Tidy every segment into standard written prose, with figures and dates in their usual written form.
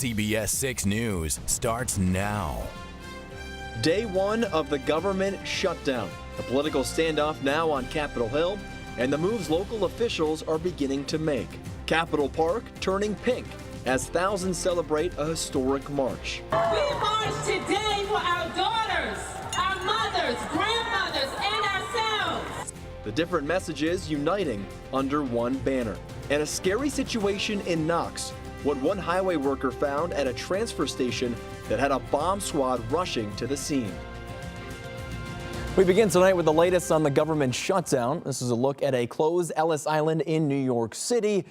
CBS 6 News starts now. Day one of the government shutdown. The political standoff now on Capitol Hill, and the moves local officials are beginning to make. Capitol Park turning pink as thousands celebrate a historic march. We march today for our daughters, our mothers, grandmothers, and ourselves. The different messages uniting under one banner. And a scary situation in Knox. What one highway worker found at a transfer station that had a bomb squad rushing to the scene. We begin tonight with the latest on the government shutdown. This is a look at a closed Ellis Island in New York City,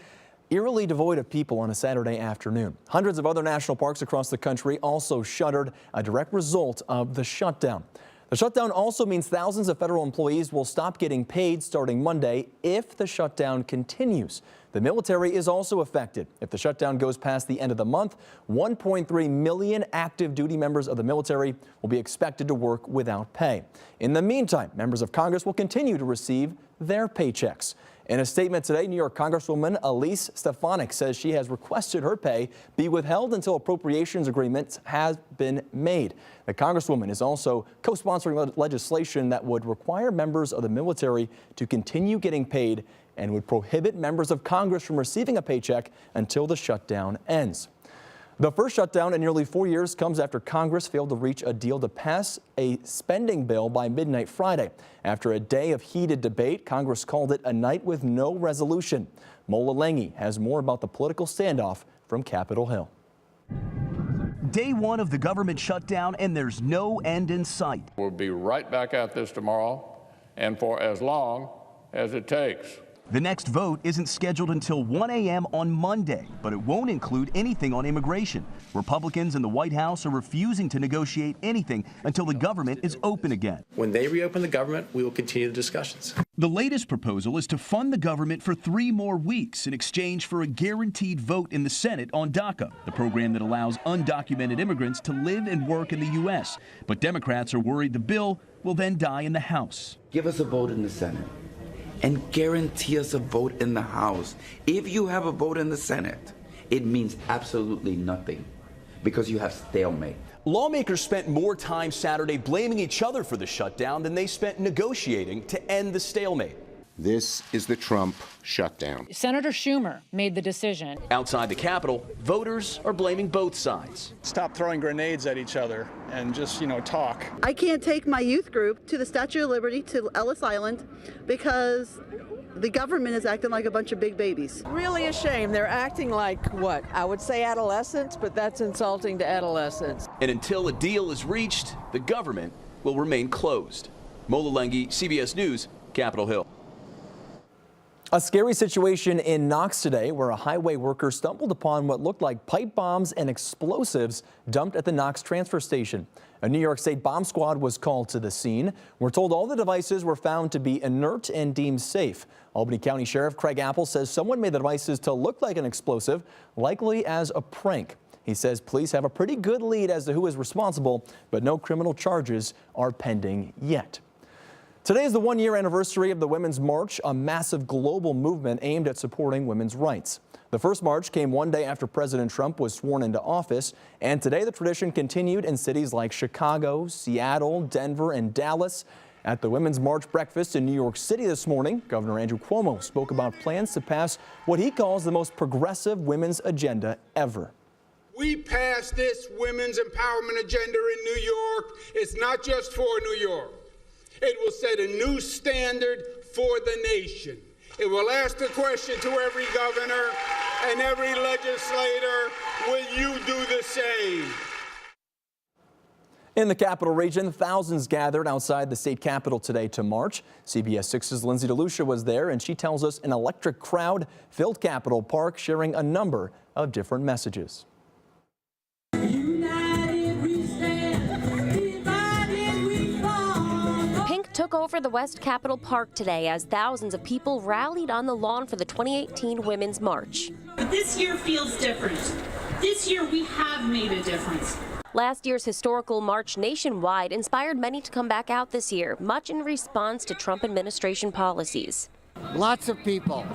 eerily devoid of people on a Saturday afternoon. Hundreds of other national parks across the country also shuttered, a direct result of the shutdown. The shutdown also means thousands of federal employees will stop getting paid starting Monday if the shutdown continues. The military is also affected. If the shutdown goes past the end of the month, 1.3 million active duty members of the military will be expected to work without pay. In the meantime, members of Congress will continue to receive their paychecks. In a statement today, New York Congresswoman Elise Stefanik says she has requested her pay be withheld until appropriations agreements have been made. The Congresswoman is also co-sponsoring legislation that would require members of the military to continue getting paid and would prohibit members of Congress from receiving a paycheck until the shutdown ends. The first shutdown in nearly 4 years comes after Congress failed to reach a deal to pass a spending bill by midnight Friday. After a day of heated debate, Congress called it a night with no resolution. Mola Lengi has more about the political standoff from Capitol Hill. Day one of the government shutdown, and there's no end in sight. We'll be right back at this tomorrow and for as long as it takes. The next vote isn't scheduled until 1 a.m. on Monday, but it won't include anything on immigration. Republicans in the White House are refusing to negotiate anything until the government is open again. When they reopen the government, we will continue the discussions. The latest proposal is to fund the government for 3 more weeks in exchange for a guaranteed vote in the Senate on DACA, the program that allows undocumented immigrants to live and work in the U.S. But Democrats are worried the bill will then die in the House. Give us a vote in the Senate and guarantee us a vote in the House. If you have a vote in the Senate, it means absolutely nothing because you have stalemate. Lawmakers spent more time Saturday blaming each other for the shutdown than they spent negotiating to end the stalemate. This is the Trump shutdown. Senator Schumer made the decision. Outside the Capitol, voters are blaming both sides. Stop throwing grenades at each other and just, talk. I can't take my youth group to the Statue of Liberty to Ellis Island because the government is acting like a bunch of big babies. Really a shame. They're acting like, what, I would say adolescents, but that's insulting to adolescents. And until a deal is reached, the government will remain closed. Mola Lengi, CBS News, Capitol Hill. A scary situation in Knox today where a highway worker stumbled upon what looked like pipe bombs and explosives dumped at the Knox transfer station. A New York State bomb squad was called to the scene. We're told all the devices were found to be inert and deemed safe. Albany County Sheriff Craig Apple says someone made the devices to look like an explosive, likely as a prank. He says police have a pretty good lead as to who is responsible, but no criminal charges are pending yet. Today is the one-year anniversary of the Women's March, a massive global movement aimed at supporting women's rights. The first march came one day after President Trump was sworn into office, and today the tradition continued in cities like Chicago, Seattle, Denver, and Dallas. At the Women's March breakfast in New York City this morning, Governor Andrew Cuomo spoke about plans to pass what he calls the most progressive women's agenda ever. We passed this women's empowerment agenda in New York. It's not just for New York. It will set a new standard for the nation. It will ask the question to every governor and every legislator, will you do the same? In the capital region, thousands gathered outside the state capitol today to march. CBS 6's Lindsay DeLucia was there, and she tells us an electric crowd filled Capitol Park, sharing a number of different messages. Took over the West Capitol Park today as thousands of people rallied on the lawn for the 2018 Women's March. But this year feels different. This year we have made a difference. Last year's historical march nationwide inspired many to come back out this year, much in response to Trump administration policies. Lots of people,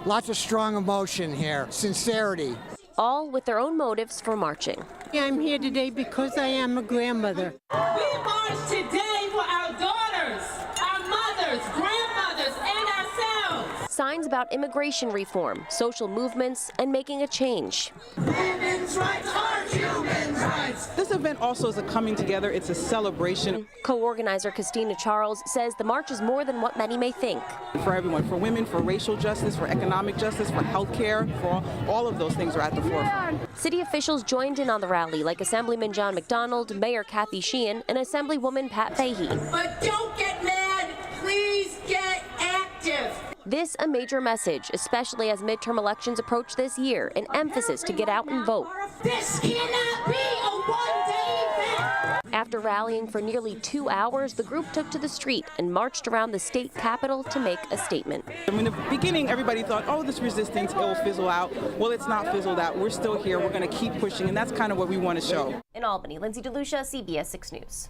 lots of strong emotion here, sincerity. all with their own motives for marching. I'm here today because I am a grandmother. We march today for our daughters, our mothers, grandmothers, and ourselves. Signs about immigration reform, social movements, and making a change. Women's rights are human rights. This event also is a coming together. It's a celebration. Co-organizer Christina Charles says the march is more than what many may think. For everyone, for women, for racial justice, for economic justice, for health care, for all of those things are at the forefront. City officials joined in on the rally, like Assemblyman John McDonald, Mayor Kathy Sheehan, and Assemblywoman Pat Fahey. But don't get mad. Please get active. This a major message, especially as midterm elections approach this year, an emphasis to get out and vote. This cannot be a one-day event. After rallying for nearly 2 hours, the group took to the street and marched around the state capitol to make a statement. In the beginning, everybody thought, oh, this resistance, it will fizzle out. Well, it's not fizzled out. We're still here. We're going to keep pushing, and that's kind of what we want to show. In Albany, Lindsay DeLucia, CBS 6 News.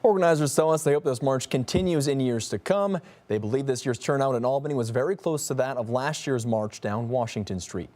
Organizers tell us they hope this march continues in years to come. They believe this year's turnout in Albany was very close to that of last year's march down Washington Street.